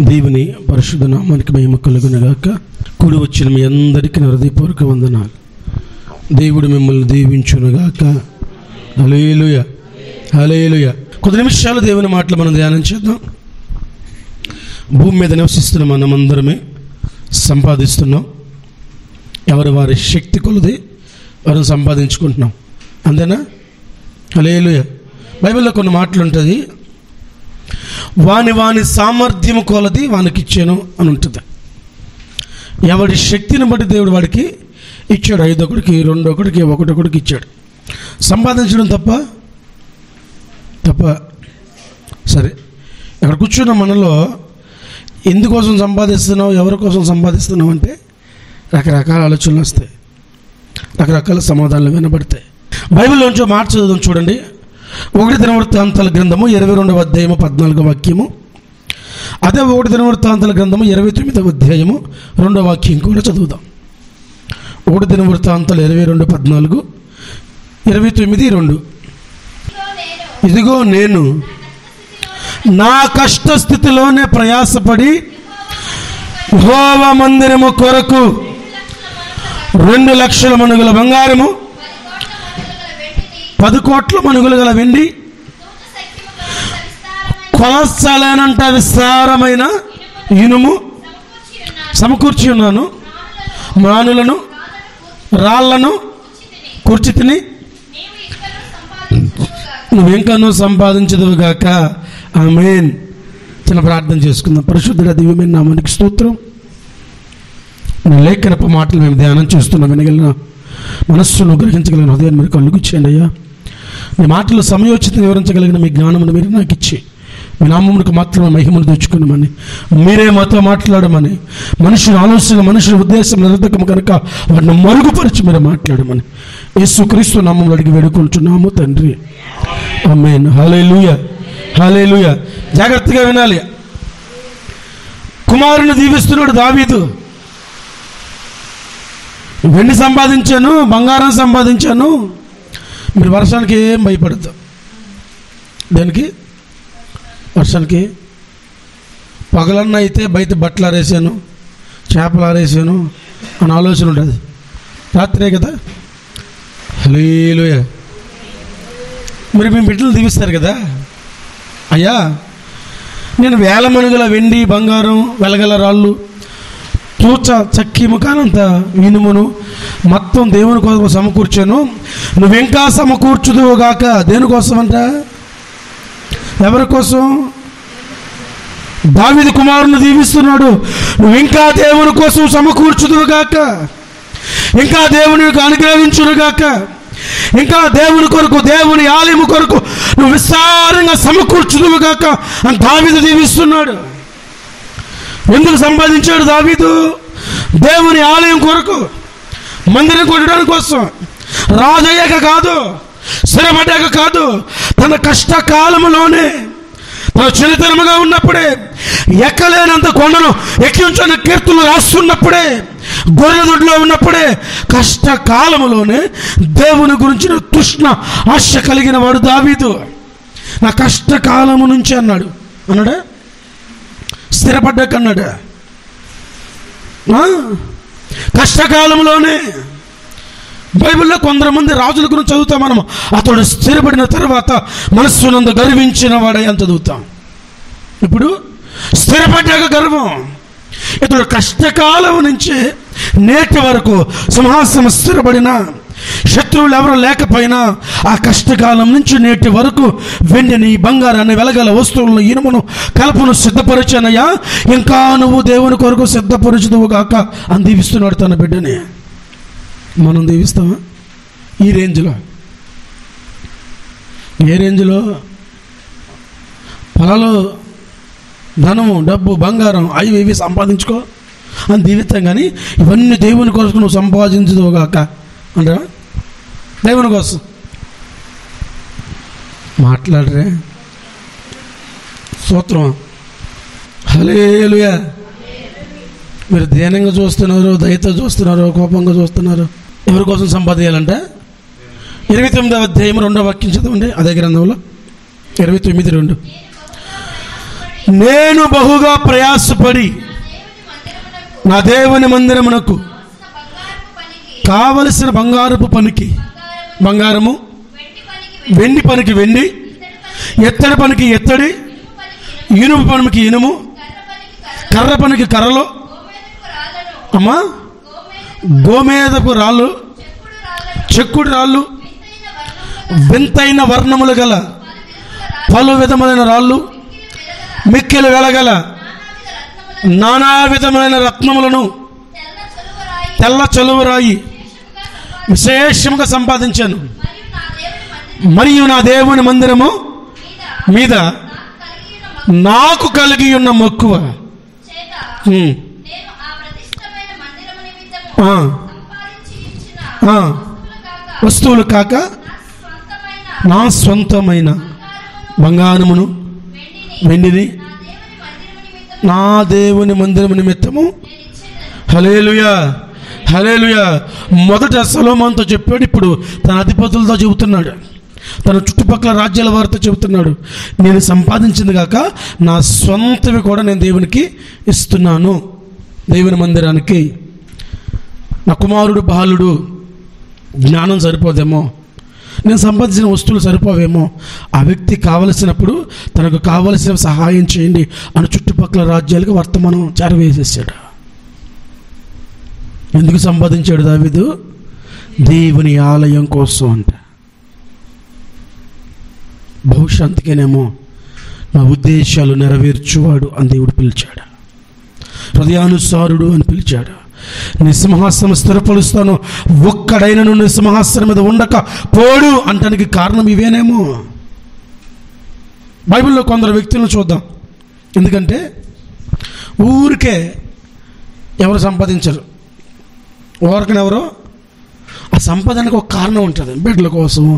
దేవుని పరిశుద్ధ నామానికి మహిమ కలుగునుగాక. కూడి వచ్చిన మీ అందరికీ హృదయపూర్వక వందనాలు. దేవుడు మిమ్మల్ని దీవించునుగాక. హల్లెలూయా, హల్లెలూయా. కొద్ది నిమిషాలు దేవుని మాటలు మనం ధ్యానం చేద్దాం. భూమి మీద నివసిస్తున్న మనమందరమే సంపాదిస్తున్నాం. ఎవరు వారి శక్తి కొలది వారిని సంపాదించుకుంటున్నాం. అంతేనా? హల్లెలూయా. బైబిల్లో కొన్ని మాటలు ఉంటుంది, వాని సామర్థ్యం కొలది వానికి ఇచ్చాను అని ఉంటుంది. ఎవడి శక్తిని బట్టి దేవుడు వాడికి ఇచ్చాడు. 5 ఒకటికి, 2 ఒకటికి, 1 ఒకటికి ఇచ్చాడు. సంపాదించడం తప్ప సరే, ఇక్కడ కూర్చున్న మనలో ఎందుకోసం సంపాదిస్తున్నావు, ఎవరి కోసం సంపాదిస్తున్నావు అంటే రకరకాల ఆలోచనలు వస్తాయి, రకరకాల సమాధానాలు వినబడతాయి. బైబిల్లోంచి మాట చదువుదాం చూడండి. 1 దినవృత్తాంతాల గ్రంథము 22వ అధ్యాయము 14వ వాక్యము. అదే 1 దినవృత్తాంతాల గ్రంథము 29వ అధ్యాయము 2వ వాక్యం కూడా చదువుదాం. 1 దినవృత్తాంతాలు 22:14, 29:2. ఇదిగో నేను నా కష్టస్థితిలోనే ప్రయాసపడి యెహోవా మందిరము కొరకు 2 లక్షల మణుగుల బంగారము, 10 కోట్ల మణుగులు గల వెండి, కొలసలేనంట విస్తారమైన ఇనుము సమకూర్చి ఉన్నాను. మానులను రాళ్లను కూర్చితిని, నువ్వెంకనూ సంపాదించదువుగాక. ఆమేన్. చిన్న ప్రార్థన చేసుకుందాం. పరిశుద్ధుడ దివ్యమైన నామానికి స్తోత్రం. నీ లేఖనపు మాటలు మేము ధ్యానం చేస్తున్నాం. వినగలిగిన మనస్సును గ్రహించగలిగిన హృదయాన్ని మీరు కళ్ళకు ఇచ్చేయండి అయ్యా. మీ మాటలు సమయోచితం వివరించగలిగిన మీ జ్ఞానమును మీరు నాకు ఇచ్చి మీ నామమునకు మాత్రమే మహిమను తెచ్చుకున్నామని, మీరే మాతో మాట్లాడమని, మనుషుల ఆలోచన, మనుషుల ఉద్దేశం నిరర్ధకము కనుక వాటిని మరుగుపరిచి మీరు మాట్లాడమని యేసుక్రీస్తు నామములో అడిగి వేడుకుంటున్నాము తండ్రి. ఆమేన్. హల్లెలూయా, హల్లెలూయా. జాగ్రత్తగా వినాలి. కుమారుని దీవిస్తున్నాడు దావీదు. వెండి సంపాదించాను, బంగారం సంపాదించాను. మీరు వర్షానికి ఏం భయపడద్దు. దేనికి? వర్షానికి. పగలన్న అయితే బయట బట్టలు ఆరేసాను, చేపలు ఆరేసాను అని ఆలోచన ఉంటుంది. రాత్రే కదా. హల్లెలూయా. మరి మీ బిడ్డలు దీవిస్తారు కదా, అయ్యా నేను 1000 మణుగుల వెండి, బంగారం, వెలగల రాళ్ళు, తూచ చక్కిము కానంత ఇనుమును మొత్తం దేవుని కోసం సమకూర్చాను. నువ్వింకా సమకూర్చుదువుగాక. దేనికోసం అంట? ఎవరి కోసం? దావీదు కుమారుని దీవిస్తున్నాడు. నువ్వింకా దేవుని కోసం సమకూర్చుదువుగాక, ఇంకా దేవునికి అనుగ్రహించునుగాక, ఇంకా దేవుని కొరకు, దేవుని ఆలయము కొరకు నువ్వు విస్తారంగా సమకూర్చుదువుగాక అని దావీదు దీవిస్తున్నాడు. ఎందుకు సంపాదించాడు దావీదు? దేవుని ఆలయం కొరకు, మందిరం కొట్టడానికి కోసం. రాజయ్యాక కాదు, స్థిరపడ్డాక కాదు, తన కష్టకాలములోనే, తన చిన్నతనముగా ఉన్నప్పుడే, ఎక్కలేనంత కొండను ఎక్కించిన కీర్తులు రాస్తున్నప్పుడే, గొర్రెల దొడ్లో ఉన్నప్పుడే, కష్టకాలములోనే దేవుని గురించిన తృష్ణ ఆశ కలిగిన వాడు దావీదు. నా కష్టకాలము నుంచి అన్నాడా? స్థిరపడ్డాక అన్నాడా? కష్టకాలంలోనే. బైబిల్లో కొందరుమంది రాజుల గురించి చదువుతాం మనం. అతడు స్థిరపడిన తర్వాత మనస్సునందు గర్వించిన వాడై అని చదువుతాం. ఇప్పుడు స్థిరపడ్డాక గర్వం. ఇతడు కష్టకాలం నుంచి నేటి వరకు సింహాసనం స్థిరపడిన, శత్రువులు ఎవరు లేకపోయినా ఆ కష్టకాలం నుంచి నేటి వరకు వెండిని, బంగారాన్ని, వెలగల వస్తువులను, ఇనుమును, కలపను సిద్ధపరిచానయ్యా, ఇంకా నువ్వు దేవుని కొరకు సిద్ధపరచుదువుగాక అని దీవిస్తున్నాడు తన బిడ్డని. మనం దీవిస్తామా? ఈ రేంజ్లో. ఏ రేంజ్లో? పొలాలు, ధనము, డబ్బు, బంగారం, అవి ఇవి సంపాదించుకో అని దీవిస్తాం. కానీ ఇవన్నీ దేవుని కొరకు నువ్వు సంపాదించుదువుగాక అంటే దేవుని కోసం మాట్లాడరే. స్తోత్రం. హల్లెలూయా. మీరు ధ్యానంగా చూస్తున్నారు, దయతో చూస్తున్నారు, కోపంగా చూస్తున్నారు. ఎవరి కోసం సంపాదించాలంటే 29వ అధ్యాయం 2వ వాక్యం చదవండి. అదే గ్రంథంలో 29:2. నేను బహుగా ప్రయాసపడి నా దేవుని మందిరమునకు కావలసిన బంగారపు పనికి బంగారము, వెండి పనికి వెండి, ఎత్తడి పనికి ఎత్తడి, ఇనుము పనికి ఇనుము, కర్ర పనికి కర్రలు, అమ్మా గోమేదపు రాళ్ళు, చెక్కుడు రాళ్ళు, వింతైన వర్ణములు గల పలు విధములైన రాళ్ళు, మిక్కిలి వెలగల నానా విధమైన రత్నములను తెల్ల చలువరాయి విశేషముగా సంపాదించాను. మరియు నా దేవుని మందిరము మీద నాకు కలిగి ఉన్న మక్కువ వస్తువులు కాక నా స్వంతమైన బంగారమును వెండిని నా దేవుని మందిరము నిమిత్తము. హల్లెలూయా, హల్లెలూయా. మొదట సొలొమోనుతో చెప్పాడు, ఇప్పుడు తన అధిపతులతో చెబుతున్నాడు, తన చుట్టుపక్కల రాజ్యాల వారితో చెబుతున్నాడు. నేను సంపాదించింది కాక నా సొంతవి కూడా నేను దేవునికి ఇస్తున్నాను, దేవుని మందిరానికి. నా కుమారుడు బాలుడు, జ్ఞానం సరిపోదేమో, నేను సంపాదించిన వస్తువులు సరిపోవేమో, ఆ వ్యక్తి కావలసినప్పుడు తనకు కావలసిన సహాయం చేయండి అని చుట్టుపక్కల రాజ్యాలకు వర్తమానం చేరవేసేసాడు. ఎందుకు సంపాదించాడు దావీదు? దేవుని ఆలయం కోసం అంట. బహుశా అందుకేనేమో నా ఉద్దేశాలు నెరవేర్చువాడు అని దేవుడు పిలిచాడు, హృదయానుసారుడు అని పిలిచాడు. నీ సింహాసనం స్థిరపరుస్తాను, ఒక్కడైనను నీ సింహాసనం మీద ఉండక పోడు అంటానికి కారణం ఇవేనేమో. బైబిల్లో కొందరు వ్యక్తులను చూద్దాం. ఎందుకంటే ఊరికే ఎవరు సంపాదించరు, ఎవరికనెవరో ఆ సంపాదనకు ఒక కారణం ఉంటుంది. బిడ్డల కోసము,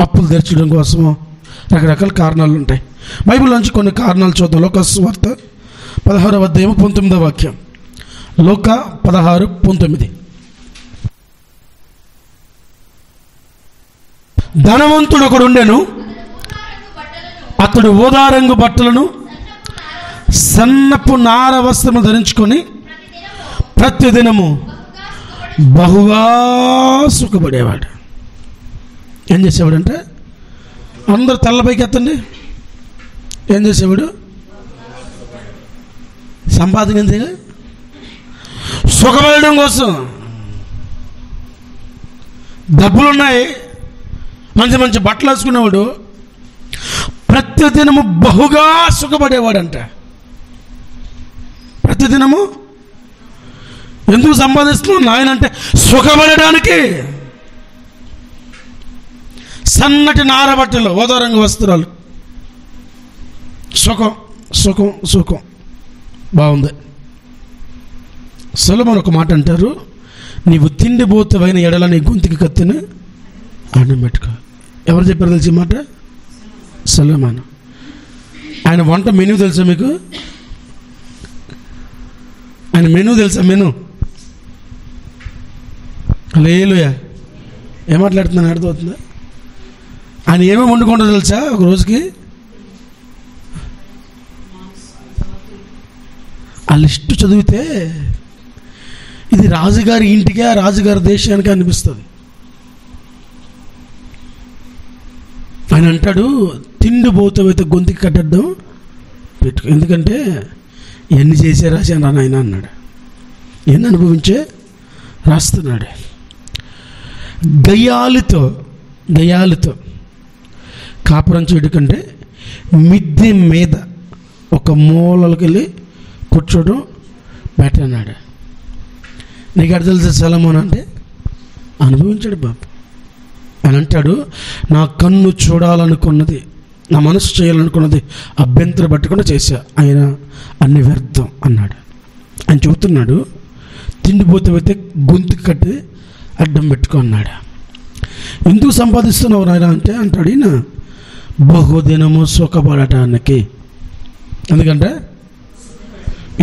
అప్పులు తెరచడం కోసము, రకరకాల కారణాలు ఉంటాయి. బైబిల్లోంచి కొన్ని కారణాలు చూద్దాం. లోకాసు సువార్త 16వ అధ్యాయం 19వ వాక్యం. లూకా 16:19. ధనవంతుడు ఒకడు ఉండెను, అతడు ఊదారంగు బట్టలను సన్నపు నార వస్త్రము ధరించుకొని ప్రతిదినము బహుగా సుఖపడేవాడు. ఏం చేసేవాడంటే, అందరూ తెల్లపైకి ఎత్తండి, ఏం చేసేవాడు? సంపాదన సుఖపడడం కోసం. డబ్బులున్నాయి, మంచి మంచి బట్టలు వేసుకునేవాడు, ప్రతిదినము బహుగా సుఖపడేవాడంట. ప్రతిదినము ఎందుకు సంపాదిస్తున్నావు నాయన అంటే, సుఖపడడానికి. సన్నటి నార బట్టలు, ఓదారంగు వస్త్రాలు, సుఖం సుఖం సుఖం. బాగుంది. సొలొమోను ఒక మాట అంటారు, నీవు తిండిపోతవైన ఎడల నీ గొంతుకి కత్తిని అన్నం పెట్టుకో. ఎవరు చెప్పారు తెలిసి మాట? సొలొమోను. ఆయన వంట మెనూ తెలుసా మీకు? ఆయన మెనూ తెలుసా? మెనూ హల్లెలూయా. ఏం మాట్లాడుతున్నాను అర్థమవుతుందా? ఆయన ఏమేమి వండుకుంటారో తెలుసా? ఒక రోజుకి ఆ లిస్టు చదివితే ఇది రాజుగారి ఇంటికే, రాజుగారి దేశానికి అనిపిస్తుంది. ఆయన అంటాడు, తిండి పోతవైతే గొంతుకి కట్టడం పెట్టుకో, ఎందుకంటే ఎన్ని చేసే రాశాను ఆయన అన్నాడు, ఎన్ని అనుభవించే రాస్తున్నాడు. గయ్యాలతో కాపురం చేయడం కంటే మిద్దె మీద ఒక మూలకి వెళ్ళి కూర్చోవడం బెటర్ అన్నాడు. నీకు అర్థం తెలుసా సొలొమోను అంటే? అనుభవించాడు బాబు. అని అంటాడు, నా కన్ను చూడాలనుకున్నది, నా మనసు చేయాలనుకున్నది అభ్యంతరం పట్టకుండా చేశా, ఆయన అన్ని వ్యర్థం అన్నాడు. ఆయన చెబుతున్నాడు, తిండిపోతే గొంతుకు కట్టి అడ్డం పెట్టుకో అన్నాడు. ఎందుకు సంపాదిస్తున్నావు నాయన అంటే, అంటాడు ఈయన, బహుదినము సుఖపడటానికి. ఎందుకంటే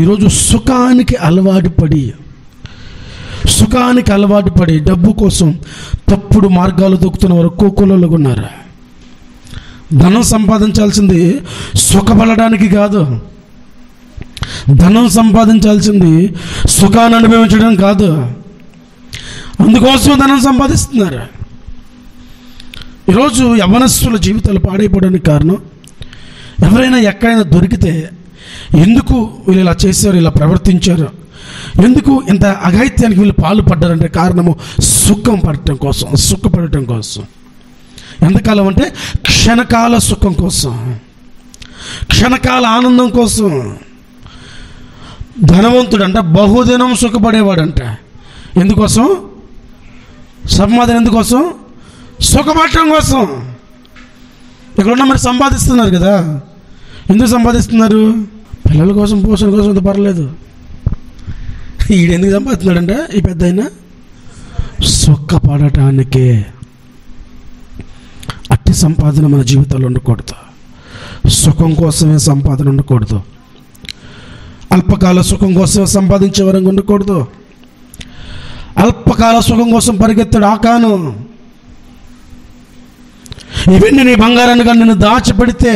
ఈరోజు సుఖానికి అలవాటు పడి డబ్బు కోసం తప్పుడు మార్గాలు దొక్కుతున్న వారు కోకులలో ఉన్నారు. ధనం సంపాదించాల్సింది సుఖపడడానికి కాదు, ధనం సంపాదించాల్సింది సుఖాన్ని అనుభవించడం కాదు. అందుకోసం ధనం సంపాదిస్తున్నారు. ఈరోజు యవ్వనస్తుల జీవితాలు పాడైపోవడానికి కారణం, ఎవరైనా ఎక్కడైనా దొరికితే ఎందుకు వీళ్ళు ఇలా చేశారు, ఇలా ప్రవర్తించారు, ఎందుకు ఇంత అఘాయిత్యానికి వీళ్ళు పాల్పడ్డారంటే కారణము సుఖం పడటం కోసం, సుఖపడటం కోసం. ఎంతకాలం అంటే క్షణకాల సుఖం కోసం, క్షణకాల ఆనందం కోసం. ధనవంతుడంట బహుదినం సుఖపడేవాడంట. ఎందుకోసం? సంపాదన ఎందుకోసం? సుఖపడటం కోసం. ఇక్కడున్న మరి సంపాదిస్తున్నారు కదా, ఎందుకు సంపాదిస్తున్నారు? పిల్లల కోసం, పోషణ కోసం అంత పర్లేదు. ఈడు ఎందుకు సంపాదిస్తున్నాడంటే ఈ పెద్ద అయినా సుఖపడటానికే. అట్టి సంపాదన మన జీవితాల్లో ఉండకూడదు. సుఖం కోసమే సంపాదన ఉండకూడదు. అల్పకాల సుఖం కోసమే సంపాదించే వరంగా ఉండకూడదు. అల్పకాల సుఖం కోసం పరిగెత్తాడు ఆకాను. ఇవన్నీ నీ బంగారాన్ని కానీ నేను దాచిపెడితే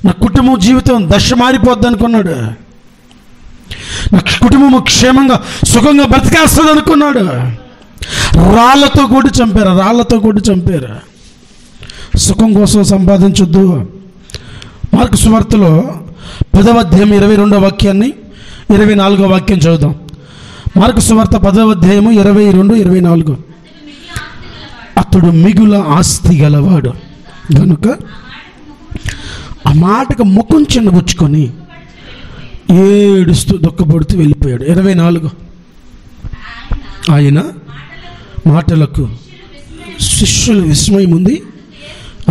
నా కుటుంబం జీవితం దశ మారిపోద్ది అనుకున్నాడు. నా కుటుంబము క్షేమంగా సుఖంగా బ్రతికేస్తుంది అనుకున్నాడు. రాళ్లతో కూడా చంపారు, రాళ్లతో కూడా చంపారు. సుఖం కోసం సంపాదించొద్దు. మార్కు సువార్తలో 10వ అధ్యాయం 22వ వాక్యాన్ని 24వ వాక్యం చదువుదాం. మార్కు సువార్త 10వ అధ్యాయము 22, 24. అతడు మిగుల ఆస్తి గలవాడు కనుక ఆ మాటకు ముఖం చిన్నబుచ్చుకొని ఏడుస్తూ దుఃఖపడుతూ వెళ్ళిపోయాడు. 24. ఆయన మాటలకు శిష్యులు విస్మయం ఉంది.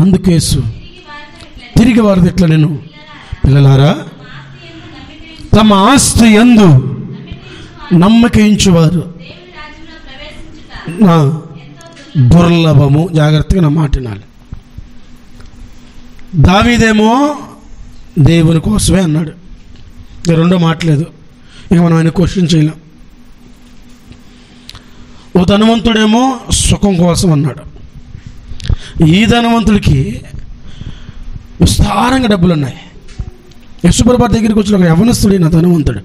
అందుకేసు తిరిగి వారిది ఎట్లా, నేను పిల్లలారా తమ ఆస్తి యందు నమ్మకించువారు నా దుర్లభము. జాగ్రత్తగా నా మాట వినాలి. దావీదేమో దేవుని కోసమే అన్నాడు, రెండో మాటలేదు. ఇక మనం ఆయన క్వశ్చన్ చేయలేం. ఓ ధనవంతుడేమో సుఖం కోసం అన్నాడు. ఈ ధనవంతుడికి విస్తారంగా డబ్బులు ఉన్నాయి. యశుప్రభు దగ్గరికి వచ్చిన ఒక యవనస్తుడు, నా ధనవంతుడు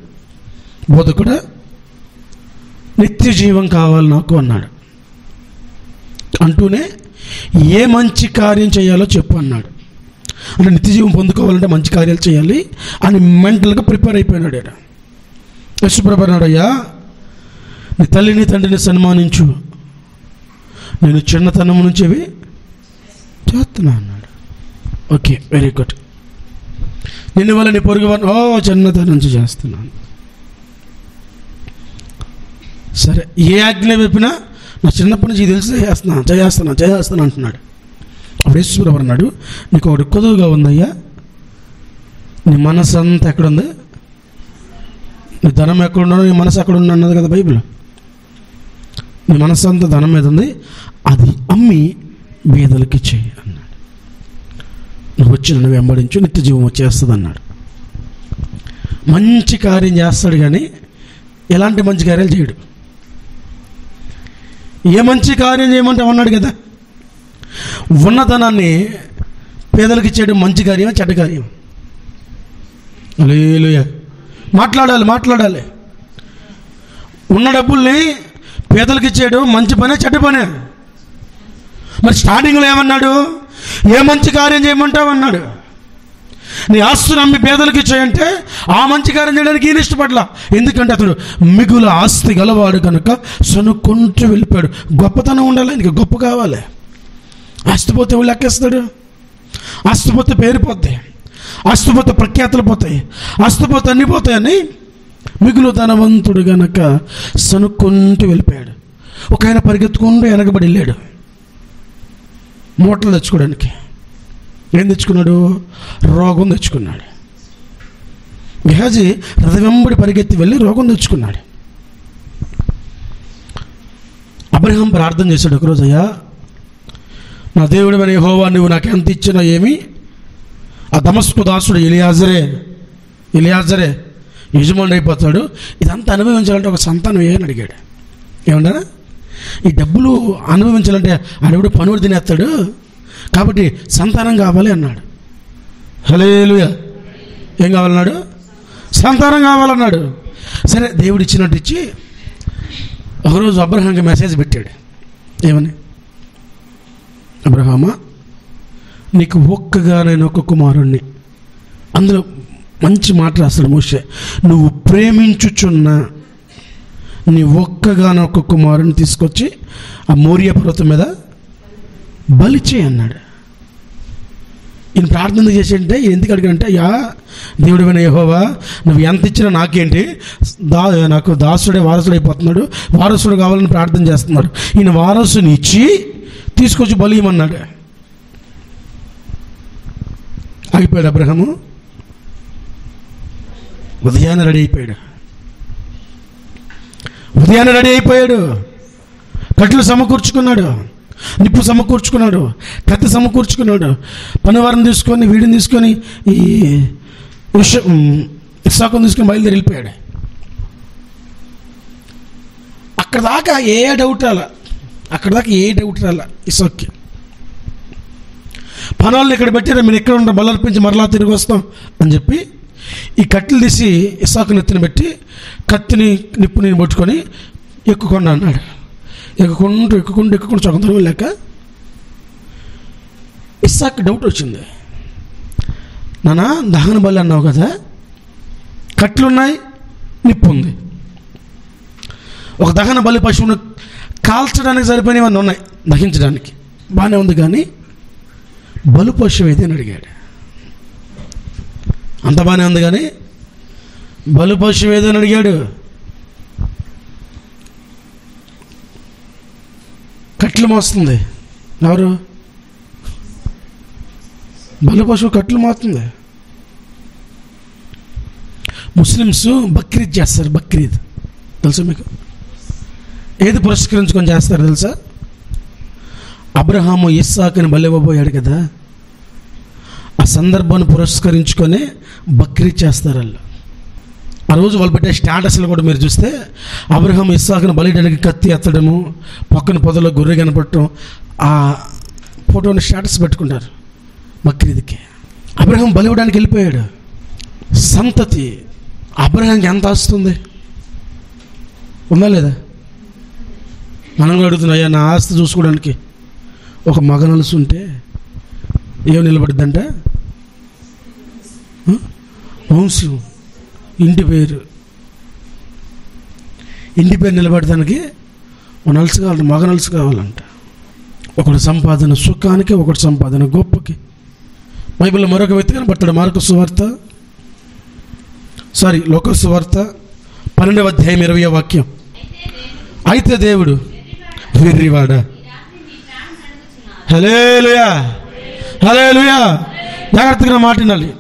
బోధకుడు, నిత్య జీవం కావాలి నాకు అన్నాడు. అంటూనే ఏ మంచి కార్యం చేయాలో చెప్పు అన్నాడు. అంటే నిత్య జీవం పొందుకోవాలంటే మంచి కార్యాలు చేయాలి అని మెంటల్గా ప్రిపేర్ అయిపోయినాడు. యశుప్రభు అన్నాడు, అయ్యా నీ తల్లిని తండ్రిని సన్మానించు, నేను చిన్నతనం నుంచి అవి చేస్తున్నా అన్నాడు. Okay, very good. నిన్ను వల్ల నీ పొరుగు చిన్నతనం నుంచి చేస్తున్నాను. సరే, ఏ ఆజ్ఞ చెప్పినా నా చిన్నప్పటి నుంచి తెలిసి చేస్తాను అంటున్నాడు. అప్పుడు యేసుప్రభు అన్నాడు, నీకు ఒకటి కొదువుగా ఉందయ్యా, నీ మనసు అంతా ఎక్కడుంది, నీ ధనం ఎక్కడున్నాడో నీ మనసు ఎక్కడ ఉంది అన్నది కదా బైబిల్. నీ మనసు అంతా ధనం మీద ఉంది, అది అమ్మి బీదలకి చెయ్యి అన్నాడు. నువ్వు వచ్చి నన్ను వెంబడించు, నిత్య జీవం వచ్చేస్తుంది అన్నాడు. మంచి కార్యం చేస్తాడు కానీ ఎలాంటి మంచి కార్యాలు చేయడు. ఏ మంచి కార్యం చేయమంటే అన్నాడు కదా, ఉన్నతనాన్ని పేదలకు ఇచ్చేయడం మంచి కార్యమా చెడ్డ కార్యం? హల్లెలూయా. మాట్లాడాలి. ఉన్న డబ్బుల్ని పేదలకు ఇచ్చేయడం మంచి పనే చెడ్డ పనే? మరి స్టార్టింగ్లో ఏమన్నాడు? ఏ మంచి కార్యం చేయమంటావు అన్నాడు. నీ ఆస్తుని అమ్మి పేదలకు ఇచ్చాయంటే ఆ మంచి కార్యం చేయడానికి ఈయన ఇష్టపడలా. ఎందుకంటే అతడు మిగుల ఆస్తి గలవాడు కనుక సనుక్కుంటూ వెళ్ళిపోయాడు. గొప్పతనం ఉండాలి, ఆయనకి గొప్ప కావాలి. ఆస్తిపోతే వాళ్ళు ఎక్కేస్తాడు, ఆస్తిపోతే పేరుపోతాయి, ఆస్తిపోతే ప్రఖ్యాతులు పోతాయి, ఆస్తిపోతే అన్నీ పోతాయని మిగులు ధనవంతుడు గనక సనుక్కుంటూ వెళ్ళిపోయాడు. ఒక ఆయన పరిగెత్తుకుంటూ వెనకబడి వెళ్ళాడు మూటలు తెచ్చుకోవడానికి. ఏం తెచ్చుకున్నాడు? రోగం తెచ్చుకున్నాడు. గెహాజీ రథ వెంబడి పరిగెత్తి వెళ్ళి రోగం తెచ్చుకున్నాడు. అబ్రహాం ప్రార్థన చేశాడు ఒకరోజు, అయ్యా నా దేవుడు అని యెహోవా, నువ్వు నాకు ఎంత ఇచ్చినా ఏమి, ఆ దమస్కు దాసుడు ఎలియాజరే యజమానుడు అయిపోతాడు, ఇదంతా అనుభవించాలంటే ఒక సంతానం అని అడిగాడు. ఏమన్నా ఈ డబ్బులు అనుభవించాలంటే ఆడెవడు పనుడు తినేస్తాడు, కాబట్టి సంతానం కావాలి అన్నాడు. హల్లెలూయా. ఏం కావాలన్నాడు? సంతానం కావాలన్నాడు. సరే, దేవుడు ఇచ్చినట్టు ఇచ్చి ఒకరోజు అబ్రహాంకి మెసేజ్ పెట్టాడు. ఏమని? అబ్రహామా, నీకు ఒక్కగానైనా ఒక కుమారుణ్ణి, అందులో మంచి మాట రాస్తాడు మోషే, నువ్వు ప్రేమించుచున్న నీ ఒక్కగానొక్క కుమారుని తీసుకొచ్చి ఆ మోరియా పర్వతం మీద బలి చేయి అన్నాడు. ఈయన ప్రార్థన చేసేంటే ఎందుకు అడిగాడంటే, అయ్యా దేవుడివైన యెహోవా, నువ్వు ఎంత ఇచ్చినా నాకేంటి, నాకు దాసుడే వారసుడు అయిపోతున్నాడు, వారసుడు కావాలని ప్రార్థన చేస్తున్నాడు. ఈయన వారసుని ఇచ్చి తీసుకొచ్చి బలి ఇవ్వమన్నాడు. ఆగిపోయాడు అబ్రహాము. ఉదయాన్నే రెడీ అయిపోయాడు. కట్లు సమకూర్చుకున్నాడు, నిప్పు సమకూర్చుకున్నాడు, కత్తి సమకూర్చుకున్నాడు. పనివారిని తీసుకొని, వీడిని తీసుకొని, ఈ ఇస్సాకుని తీసుకొని బయలుదేరి వెళ్ళిపోయాడు. అక్కడ దాకా ఏ డౌట్ రాలా ఇస్సాక్కి. పనులను ఇక్కడ పెట్టారా, మీరు ఎక్కడ ఉంటారు, బలర్పించి మరలా తిరిగి వస్తాం అని చెప్పి ఈ కట్టెలు తీసి ఇస్సాకు నెత్తిని పెట్టి కత్తిని నిప్పుని పట్టుకొని ఎక్కుకుండా అన్నాడు. ఎక్కుకుంటూ సగం దూరం లేక ఇస్సాకు డౌట్ వచ్చింది. నాన్న, దహన బలి అన్నావు కదా, కట్లున్నాయి, నిప్పు ఉంది, ఒక దహన బలి పశువును కాల్చడానికి సరిపోయినవన్నీ ఉన్నాయి దహించడానికి, బాగానే ఉంది, కానీ బలు పశువు ఏది అని అడిగాడు. అంత బాగానే ఉంది కానీ బలు పశువు ఏదని అడిగాడు. కట్లు మోస్తుంది ఎవరు? బలు పశువు కట్లు మోస్తుంది. ముస్లిమ్స్ బక్రీద్ చేస్తారు. బక్రీద్ తెలుసా మీకు? ఏది పురస్కరించుకొని చేస్తారు తెలుసా? అబ్రహాము ఇస్సాకుని బలి ఇవ్వబోయాడు కదా, ఆ సందర్భాన్ని పురస్కరించుకొని బక్రీద్ చేస్తారు వాళ్ళు. ఆ రోజు వాళ్ళు పెట్టే స్టేటస్లు కూడా మీరు చూస్తే అబ్రహాం ఇస్సాకును బలియడానికి కత్తి ఎత్తడము, పక్కన పొదలో గొర్రె కనపడటం, ఆ ఫోటోని స్టేటస్ పెట్టుకుంటారు బక్రీద్కి. అబ్రహాం బలి ఇవ్వడానికి వెళ్ళిపోయాడు. సంతతి అబ్రహాంకి ఎంత ఆస్తుంది? ఉందా లేదా? మనం కూడా అడుగుతున్నాం, అయ్యా నా ఆస్తి చూసుకోవడానికి ఒక మగ నలుసు ఉంటే ఏం నిలబడిద్దంటే వంశం, ఇంటి పేరు నిలబడటానికి ఒక నలుసు కావాలి, మగ నలుసు కావాలంట. ఒకటి సంపాదన సుఖానికి, ఒకటి సంపాదన గొప్పకి. బైబిల్లో మరొక వ్యక్తి కనబడతాడు. లోక సువార్త 12వ అధ్యాయం 20వ వాక్యం. అయితే దేవుడు వెర్రివాడా. హల్లెలూయా, హల్లెలూయా. జాగ్రత్తగా మాట వినాలి.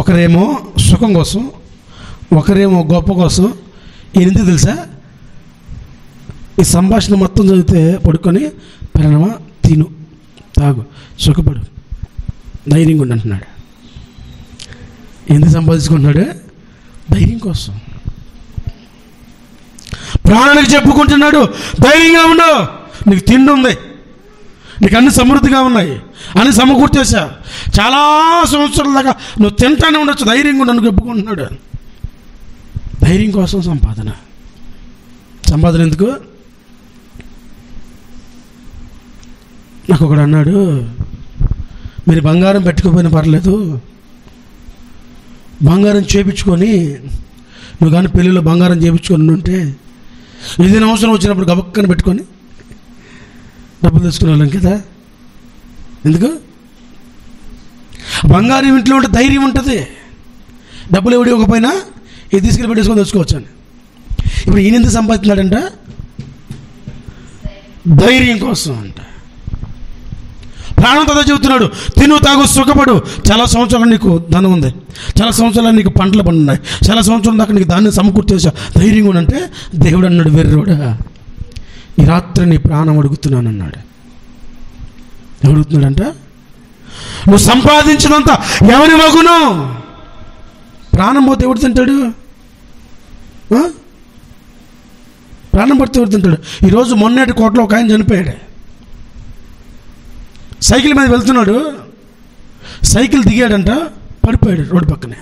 ఒకరేమో సుఖం కోసం, ఒకరేమో గొప్ప కోసం. ఎందుకు తెలుసా? ఈ సంభాషణ మొత్తం చదివితే పడుకొని పరిణామా, తిను, తాగు, సుఖపడు, ధైర్యంగా ఉండి అంటున్నాడు. ఎందుకు సంపాదించుకుంటున్నాడు? ధైర్యం కోసం. ప్రాణానికి చెప్పుకుంటున్నాడు, ధైర్యంగా ఉండు, నీకు తిండి ఉంది, నీకు అన్ని సమృద్ధిగా ఉన్నాయి, అన్ని సమకూర్చేసా, చాలా సంవత్సరాల దాకా నువ్వు తింటానే ఉండొచ్చు, ధైర్యంగా ఉండను చెప్పుకుంటున్నాడు. ధైర్యం కోసం సంపాదన ఎందుకు? నాకు ఒకడు అన్నాడు, మీరు బంగారం పెట్టుకోపోయినా పర్లేదు, బంగారం చేయించుకొని నువ్వు కానీ పెళ్ళిలో బంగారం చేయించుకొని ఉంటే ఏదైనా అవసరం వచ్చినప్పుడు గబక్కని పెట్టుకొని డబ్బులు తీసుకునే వాళ్ళం కదా. ఎందుకు? బంగారం ఇంట్లో ఉంటే ధైర్యం ఉంటుంది, డబ్బులు ఎవడి ఇవ్వకపోయినా ఇది తీసుకెళ్ళి పెట్టేసుకొని తెచ్చుకోవచ్చు అని. ఇప్పుడు ఈయన ఎందుకు సంపాదిస్తున్నాడంట? ధైర్యం కోసం అంట. ప్రాణంతో చెబుతున్నాడు, తిను, తాగు, సుఖపడు. చాలా సంవత్సరాలు నీకు ధనం ఉంది, చాలా సంవత్సరాలు నీకు పంటలు పండున్నాయి, చాలా సంవత్సరాల దాకా నీకు దాన్ని సమకూర్చేసా, ధైర్యంగా ఉండంటే దేవుడు అన్నాడు, వెర్రోడా, ఈ రాత్రి నీ ప్రాణం అడుగుతున్నాను అన్నాడు. అడుగుతున్నాడంట, నువ్వు సంపాదించినంత ఎవరి మగును? ప్రాణం పోతే ఎవడు తింటాడు? ప్రాణం పడితే ఎవడు తింటాడు? ఈరోజు మొన్నటి కోటలో ఒక ఆయన చనిపోయాడు. సైకిల్ మీద వెళ్తున్నాడు, సైకిల్ దిగాడంట, పడిపోయాడు రోడ్డు పక్కనే.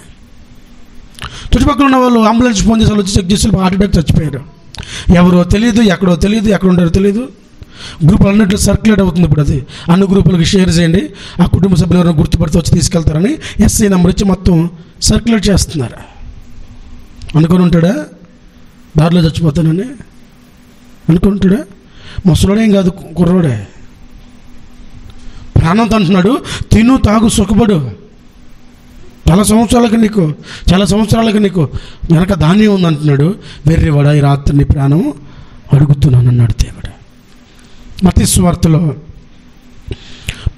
చుట్టుపక్కల ఉన్న వాళ్ళు అంబులెన్స్ ఫోన్ చేసి వచ్చి చెక్ చేసి హార్ట్ అటాక్ చచ్చిపోయారు. ఎవరో తెలియదు, ఎక్కడో తెలియదు, ఎక్కడ ఉంటారో తెలియదు. గ్రూపులు అన్నింటిలో సర్క్యులేట్ అవుతుంది. ఇప్పుడు అది అన్ని గ్రూపులకు షేర్ చేయండి, ఆ కుటుంబ సభ్యులు ఎవరైనా గుర్తుపడితే వచ్చి తీసుకెళ్తారని ఎస్ఐ నెంబర్ ఇచ్చి మొత్తం సర్క్యులేట్ చేస్తున్నారు. అనుకొని ఉంటాడా దారిలో చచ్చిపోతానని? అనుకుంటాడా? ముసలోడేం కాదు, కుర్రోడే. ప్రాణంతో అంటున్నాడు, తిను తాగు సుఖపడు, చాలా సంవత్సరాలకి నీకు వెనక ధాన్యం ఉందంటున్నాడు. వెర్రివాడా, ఈ రాత్రి నీ ప్రాణం అడుగుతున్నాను అన్నాడు దేవుడు. మత్తయి సువార్తలో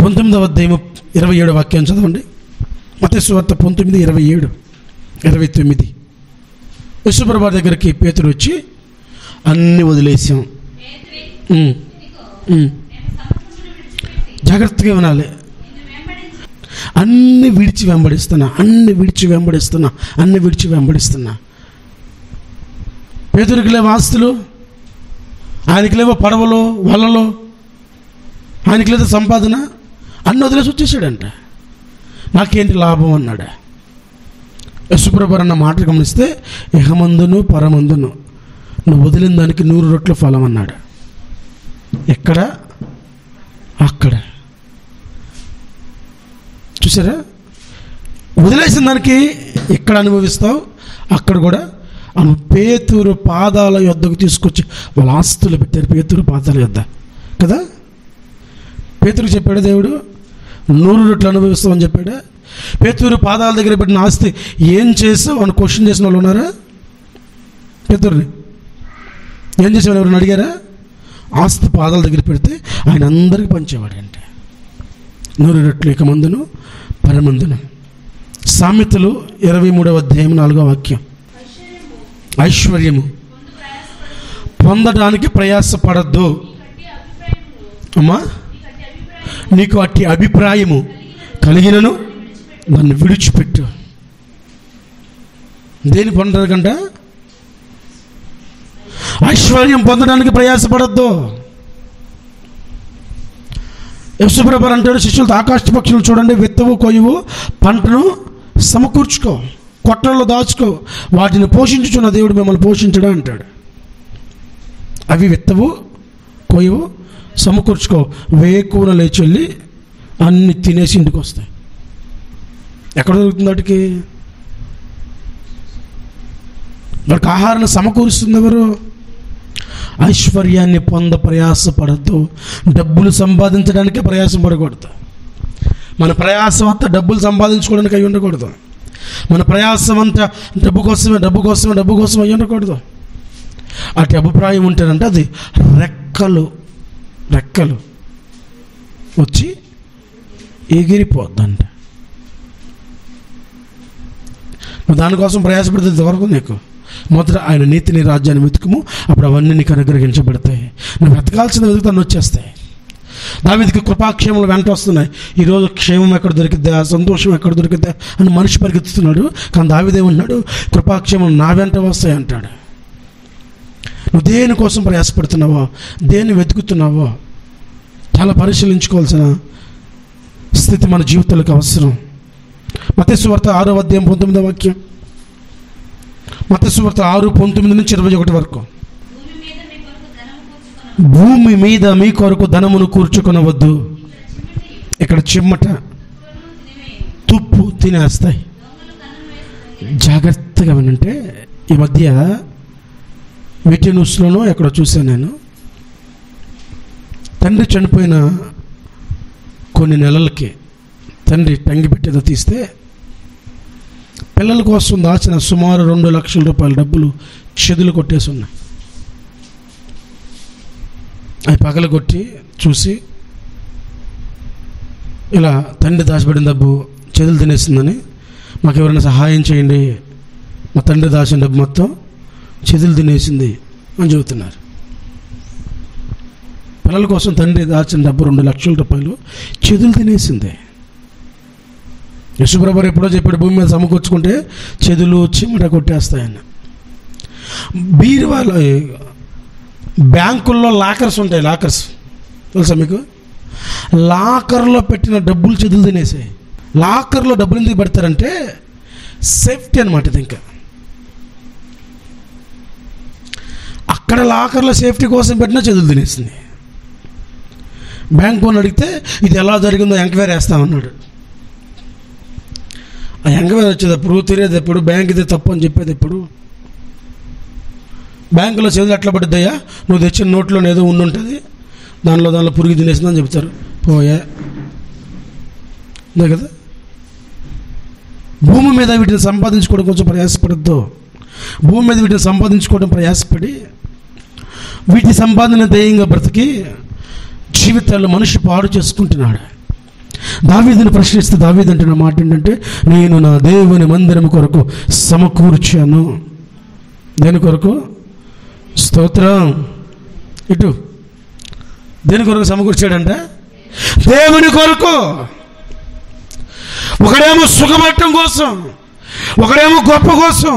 19:27 వాక్యం చదవండి. మత్తయి సువార్త 19:27, 29. యేసుప్రభువు దగ్గరికి పేతురు వచ్చి, అన్నీ వదిలేసాం, జాగ్రత్తగా వినాలి, అన్ని విడిచి వెంబడిస్తున్నా. పేతురికి లేవు ఆస్తులు, ఆయనకి లేవో పడవలు వలలో, ఆయనకి లేదో సంపాదన, అన్ని వదిలేసి వచ్చేసాడంట. నాకేంటి లాభం అన్నాడు. యేసుప్రభువు అన్న మాట గమనిస్తే, ఇహమందును పరమందును నువ్వు వదిలిన దానికి 100 రొట్టెల ఫలం అన్నాడు. ఎక్కడ? అక్కడ. చూసారా? వదిలేసిన దానికి ఎక్కడ అనుభవిస్తావు, అక్కడ కూడా పేతురు పాదాల యొద్దకు తీసుకొచ్చి వాళ్ళ ఆస్తులు పెట్టారు. పేతురు పాదాల యొద్ద కదా. పేతురు చెప్పాడు దేవుడు 100 రొట్టెలు అనుభవిస్తావు అని చెప్పాడా? పేతురు పాదాల దగ్గర పెట్టిన ఆస్తి ఏం చేసావు అని క్వశ్చన్ చేసిన వాళ్ళు ఉన్నారా? పేతురుని ఏం చేసేవాడు ఎవరైనా అడిగారా? ఆస్తి పాదాల దగ్గర పెడితే ఆయన అందరికీ పంచేవాడంటే. 100 రొట్టెలు ఇక మందును పరమందును. సామెతలు 23:4 వాక్యం. ఐశ్వర్యము పొందడానికి ప్రయాసపడద్దు అమ్మా, నీకు అట్టి అభిప్రాయము కలిగినను దాన్ని విడిచిపెట్టు. దేని పొందకంట? ఐశ్వర్యం పొందడానికి ప్రయాసపడద్దు. యేసుప్రభువు అంటాడు శిష్యులతో, ఆకాశ పక్షులు చూడండి, విత్తవు, కొయ్యవు, పంటను సమకూర్చుకో, కొట్టల్లో దాచుకో, వాటిని పోషించుచున్న దేవుడు మిమ్మల్ని పోషించడా అంటాడు. అవి విత్తవు, కొయ్యవు, సమకూర్చుకో, వేకువన లేచి వెళ్ళి అన్ని తినేసి ఇంటికి వస్తాయి. ఎక్కడ దొరుకుతుంది వాటికి? వాడికి ఆహారాన్ని సమకూరుస్తుంది ఎవరు? ఐశ్వర్యాన్ని ప్రయాసపడద్దు. డబ్బులు సంపాదించడానికే ప్రయాసపడకూడదు. మన ప్రయాసం అంతా డబ్బులు సంపాదించుకోవడానికి అయి ఉండకూడదు. మన ప్రయాసం అంతా డబ్బు కోసమే అయి ఉండకూడదు. అటు అభిప్రాయం ఉంటేనంటే అది రెక్కలు వచ్చి ఎగిరిపోద్దంట. నువ్వు దానికోసం ప్రయాసపడితే దొరకదు నీకు. మొదట ఆయన నీతిని, రాజ్యాన్ని వెతుకుము, అప్పుడు అవన్నీ నీకు అనుగ్రహించబడతాయి. నువ్వు వెతకాల్సిన వెతుకుతాను వచ్చేస్తాయి. దావీదుకి కృపాక్షేమలు వెంట వస్తున్నాయి. ఈరోజు క్షేమం ఎక్కడ దొరికిద్దా, సంతోషం ఎక్కడ దొరికిద్దా అని మనిషి పరిగెత్తుతున్నాడు. కానీ దావీదేమన్నాడు? కృపాక్షేమలు నా వెంట వస్తాయి అంటాడు. నువ్వు దేనికోసం ప్రయాసపడుతున్నావో, దేన్ని వెతుకుతున్నావో చాలా పరిశీలించుకోవాల్సిన స్థితి మన జీవితాలకు అవసరం. మత్తయి సువార్త 6:19 వాక్యం. మత్తయి సువార్త 6:19-21 వరకు. భూమి మీద మీ కొరకు ధనమును కూర్చుకొనవద్దు, ఇక్కడ చిమ్మట తుప్పు తినేస్తాయి. జాగ్రత్తగా వినంటే, ఈ మధ్య వీటి న్యూస్లోనో ఎక్కడో చూశాను నేను. తండ్రి చనిపోయిన కొన్ని నెలలకి తండ్రి టంగి పెట్టేదో తీస్తే పిల్లల కోసం దాచిన సుమారు 2 లక్షల రూపాయల డబ్బులు చెదులు కొట్టేసి ఉన్నాయి. అవి పగలగొట్టి చూసి, ఇలా తండ్రి దాచిపెట్టిన డబ్బు చెదులు తినేసిందని మాకు ఎవరైనా సహాయం చేయండి, మా తండ్రి దాచిన డబ్బు మొత్తం చెదులు తినేసింది అని చెబుతున్నారు. పిల్లల కోసం తండ్రి దాచిన డబ్బు 2 లక్షల రూపాయలు చెదులు తినేసింది. యేసుప్రభువు ఎప్పుడో చెప్పాడు, భూమి మీద సమకూర్చుకుంటే చెదులు చిమ్మట కొట్టేస్తాయని. బీరువాలో, బ్యాంకుల్లో లాకర్స్ ఉంటాయి. లాకర్స్ తెలుసా మీకు? లాకర్లో పెట్టిన డబ్బులు చేతులు తినేసాయి. లాకర్లో డబ్బులు ఎందుకు పెడతారంటే సేఫ్టీ అనమాట. ఇది ఇంకా అక్కడ లాకర్లో సేఫ్టీ కోసం పెట్టినా చేతులు తినేసింది. బ్యాంక్ ఓన్ అడిగితే ఇది ఎలా జరిగిందో ఎంక్వైరీ వేస్తామన్నాడు. ఆ ఎంక్వైరీ వచ్చేటప్పుడు తెలియదు ఎప్పుడు బ్యాంక్ ఇదే తప్పు అని చెప్పేది ఎప్పుడు. బ్యాంకులో చేతులు ఎట్లా పడుద్దయ్యా, నువ్వు తెచ్చిన నోట్లో ఏదో ఉండుంటుంది, దానిలో పురుగు తినేసిందని చెప్తారు. పోయా అంతే కదా. భూమి మీద వీటిని సంపాదించుకోవడం కొంచెం ప్రయాసపడద్దు. భూమి మీద వీటిని సంపాదించుకోవడం ప్రయాసపడి వీటి సంపాదన ధ్యేయంగా బ్రతికి జీవితాల్లో మనిషి పాడు చేసుకుంటున్నాడు. దావీదుని ప్రశ్నిస్తే దావీదు అంటున్న మాట ఏంటంటే, నేను నా దేవుని మందిరం కొరకు సమకూర్చాను. దేని కొరకు? స్తోత్రం. ఇటు దేని కొరకు సమకూర్చాడంట? దేవుని కొరకు. ఒకడేమో సుఖపడటం కోసం, ఒకడేమో గొప్ప కోసం,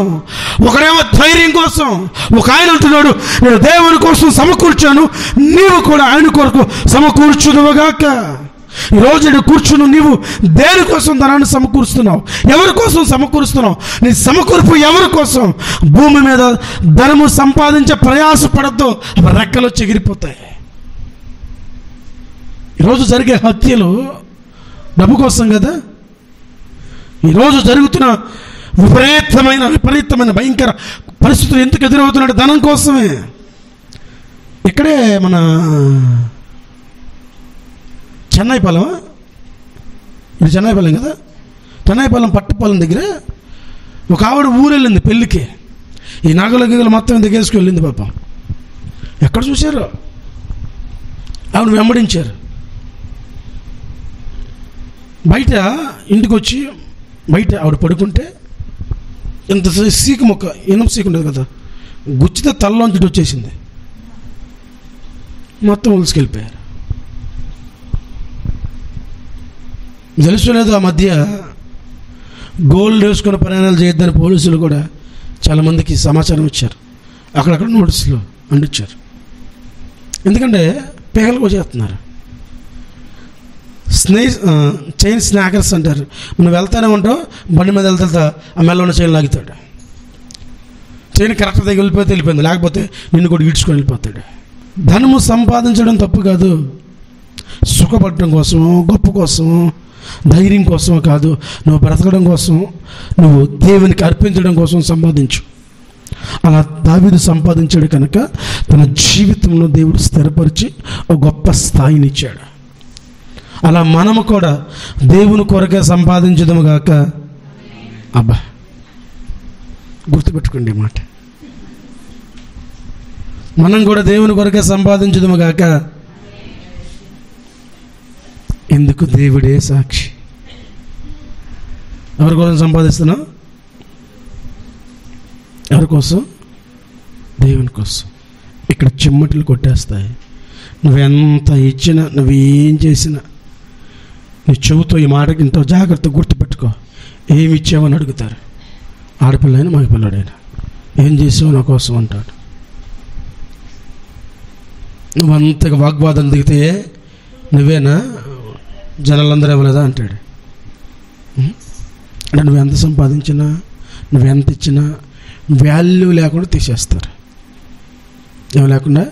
ఒకడేమో ధైర్యం కోసం. ఒక ఆయన అంటున్నాడు, నేను దేవుని కోసం సమకూర్చాను, నీవు కూడా ఆయన కొరకు సమకూర్చుదువుగాక. ఈరోజు కూర్చుని నీవు దేనికోసం ధనాన్ని సమకూరుస్తున్నావు? ఎవరి కోసం సమకూరుస్తున్నావు? నీ సమకూర్పు ఎవరి కోసం? భూమి మీద ధనము సంపాదించే ప్రయాసపడద్దు, అవి రెక్కలు చెగిరిపోతాయి. ఈరోజు జరిగే హత్యలు డబ్బు కోసం కదా. ఈరోజు జరుగుతున్న విపరీతమైన భయంకర పరిస్థితులు ఎందుకు ఎదురవుతున్నాడు? ధనం కోసమే. ఇక్కడే మన చెన్నైపాలెం, ఇది చెన్నైపాలెం కదా, చెన్నైపాలెం పట్టుపాలెం దగ్గర ఒక ఆవిడ ఊరు వెళ్ళింది పెళ్ళికి. ఈ నాగల గిగలు మొత్తం దిగేసుకు వెళ్ళింది పాపం. ఎక్కడ చూశారు? ఆవిడ వెంబడించారు. బయట ఇంటికి వచ్చి బయట ఆవిడ పడుకుంటే ఇంత సీకు మొక్క, ఇనుప సీకు ఉండదు కదా, గుచ్చితే తలలోంచి వచ్చేసింది. మొత్తం ఉలిసుకెళ్ళిపోయారు. తెలుసు లేదు, ఆ మధ్య గోల్డ్ వేసుకుని ప్రయాణాలు చేయొద్దని పోలీసులు కూడా చాలామందికి సమాచారం ఇచ్చారు. అక్కడక్కడ నోటీసులు అందించారు. ఎందుకంటే పేగలు వచ్చేస్తున్నారు. చైన్ స్నాకర్స్ అంటారు. మనం వెళ్తానే ఉంటాం, బండి మీద వెళ్తా ఆ మెల్ల ఉన్న చైన్ లాగుతాడు. చైన్ కరెక్ట్ దగ్గర వెళ్ళిపోయింది, లేకపోతే నిన్ను కూడా ఈడ్చుకొని వెళ్ళిపోతాడు. ధనము సంపాదించడం తప్పు కాదు. సుఖపడటం కోసమో, గొప్ప కోసమో, ధైర్యం కోసమో కాదు. నువ్వు బ్రతకడం కోసం, నువ్వు దేవునికి అర్పించడం కోసం సంపాదించు. అలా దావీదు సంపాదించాడు కనుక తన జీవితంలో దేవుడు స్థిరపరిచి ఒక గొప్ప స్థాయిని ఇచ్చాడు. అలా మనము కూడా దేవుని కొరకే సంపాదించదము గాక. అబ్బా, గుర్తుపెట్టుకోండి మాట. మనం కూడా దేవుని కొరకే సంపాదించదము గాక. ఎందుకు? దేవుడే సాక్షి. ఎవరి కోసం సంపాదిస్తున్నావు? ఎవరి కోసం? దేవుని కోసం. ఇక్కడ చిమ్మట్లు కొట్టేస్తాయి. నువ్వెంత ఇచ్చినా, నువ్వేం చేసినా, నీ చెబుతో ఈ మాటకి ఇంత జాగ్రత్త గుర్తుపెట్టుకో. ఏమి ఇచ్చావని అడుగుతారు. ఆడపిల్లైనా మగపిల్లడైనా ఏం చేసావు నా కోసం అంటాడు. నువ్వంతగా వాగ్వాదం దిగితే నువ్వేనా, జనాలందరూ ఇవ్వలేదా అంటాడు. అంటే నువ్వెంత సంపాదించినా, నువ్వెంత ఇచ్చినా వాల్యూ లేకుండా తీసేస్తారు. ఏం లేకుండా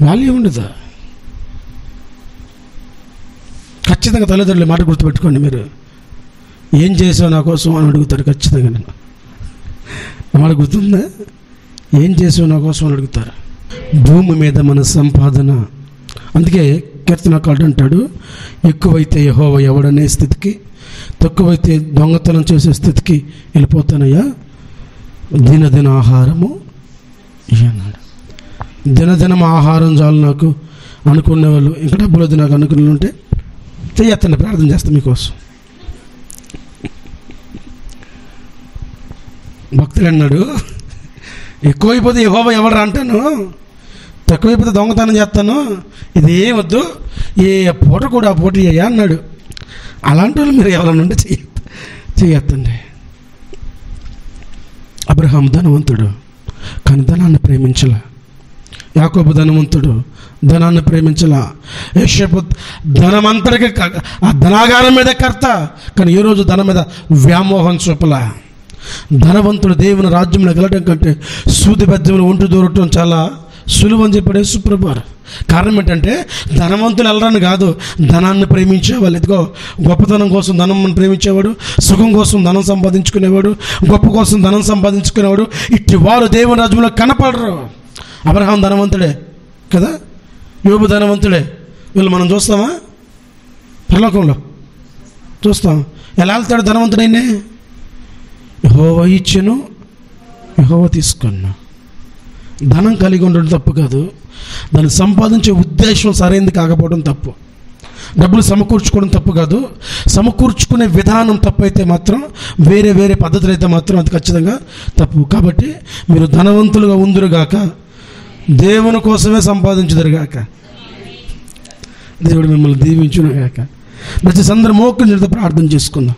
వాల్యూ ఉండదా? ఖచ్చితంగా తల్లిదండ్రులు మాట గుర్తుపెట్టుకోండి. మీరు ఏం చేసావు నా కోసం అని అడుగుతారు ఖచ్చితంగా. నా మాట గుర్తుందా? ఏం చేసావు నా కోసం అని అడుగుతారు. భూమి మీద మన సంపాదన. అందుకే కీర్తనకారుడు అంటాడు, ఎక్కువైతే యెహోవా ఎవడనే స్థితికి, తక్కువైతే దొంగతనం చేసే స్థితికి వెళ్ళిపోతానయ్యా. దినదిన ఆహారము అన్నాడు. దినదినం ఆహారం చాలు నాకు అనుకునే వాళ్ళు, ఇంకా డబ్బులు వద్దు నాకు అనుకునే ఉంటే చెయ్యొద్దండి, ప్రార్థన చేస్తాను మీకోసం. భక్తుడు అన్నాడు, ఎక్కువైపోతే యెహోవా ఎవడరా అంటాను, తక్కువైపోతే దొంగతనం చేస్తాను, ఇది ఏం వద్దు, ఏ పూట కూడా ఆ పూట అయ్యా అన్నాడు. అలాంటి వాళ్ళు మీరు ఎవరైనా ఉంటే చెయ్యొద్దండి. అబ్రహాం ధనవంతుడు, కానీ ధనాన్ని ప్రేమించలే. యాకోబు ధనవంతుడు, ధనాన్ని ప్రేమించలా. యోసేపు ధనమంతటికి ఆ ధనాగారం మీద కర్త, కానీ ఏ రోజు ధనం మీద వ్యామోహం చూపలా. ధనవంతుడు దేవుని రాజ్యంలో వెళ్ళడం కంటే సూది బెద్దములు ఒంటి దూరటం చాలా సులువు అని చెప్పాడు యేసుప్రభువారు. కారణం ఏంటంటే ధనవంతులు వెళ్ళరని కాదు, ధనాన్ని ప్రేమించేవాళ్ళు. ఇదిగో గొప్పతనం కోసం ధనం ప్రేమించేవాడు, సుఖం కోసం ధనం సంపాదించుకునేవాడు, గొప్ప కోసం ధనం సంపాదించుకునేవాడు, ఇట్టి వారు దేవుని రాజ్యంలో కనపడరు. అబ్రహాం ధనవంతుడే కదా, యోబు ధనవంతుడే. వీళ్ళు మనం చూస్తామా? పరలోకంలో చూస్తాం. ఎలా వెళ్తాడు ధనవంతుడైనే? యెహోవా ఇచ్చెను, యెహోవా తీసుకున్నా. ధనం కలిగి ఉండడం తప్పు కాదు, దాన్ని సంపాదించే ఉద్దేశం సరైనది కాకపోవడం తప్పు. డబ్బులు సమకూర్చుకోవడం తప్పు కాదు, సమకూర్చుకునే విధానం తప్పు అయితే మాత్రం, వేరే వేరే పద్ధతులు అయితే మాత్రం అది ఖచ్చితంగా తప్పు. కాబట్టి మీరు ధనవంతులుగా ఉందురుగాక, దేవుని కోసమే సంపాదించుదురుగాక. దేవుడు మిమ్మల్ని దీవించునుగాక. దయచేసి అందరూ మోకరించి ప్రార్థన చేసుకుందాం.